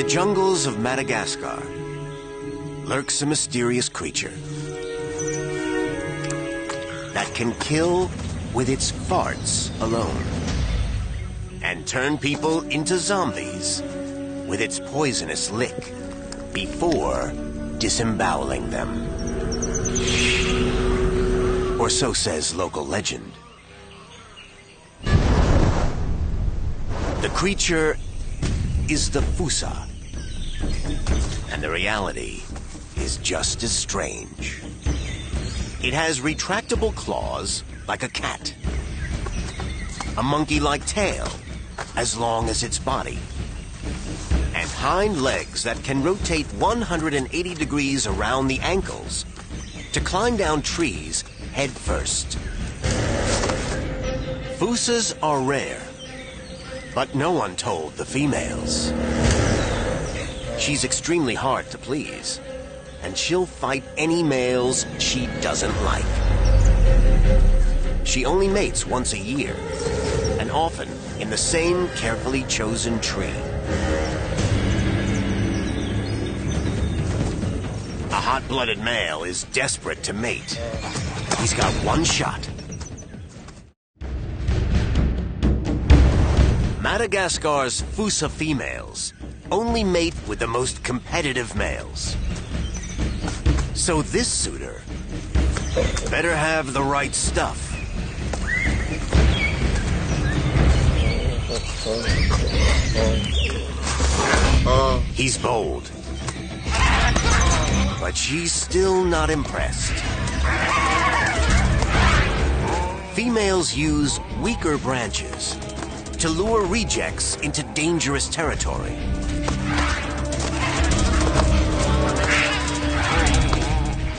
jungles of Madagascar lurks a mysterious creature that can kill with its farts alone and turn people into zombies with its poisonous lick before disemboweling them. Or so says local legend. The creature is the Fusa, and the reality is just as strange. It has retractable claws like a cat, a monkey-like tail as long as its body, and hind legs that can rotate 180 degrees around the ankles to climb down trees head first. Fusas are rare, but no one told the females. She's extremely hard to please, and she'll fight any males she doesn't like. She only mates once a year, and often in the same carefully chosen tree. A hot-blooded male is desperate to mate. He's got one shot. Madagascar's Fusa females only mate with the most competitive males. So this suitor better have the right stuff. He's bold, but she's still not impressed. Females use weaker branches to lure rejects into dangerous territory.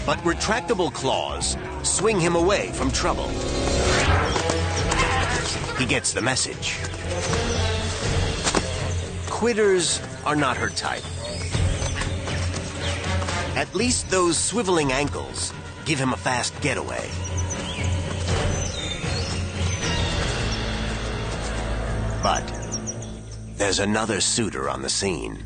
But retractable claws swing him away from trouble. He gets the message. Quitters are not her type. At least those swiveling ankles give him a fast getaway. But there's another suitor on the scene.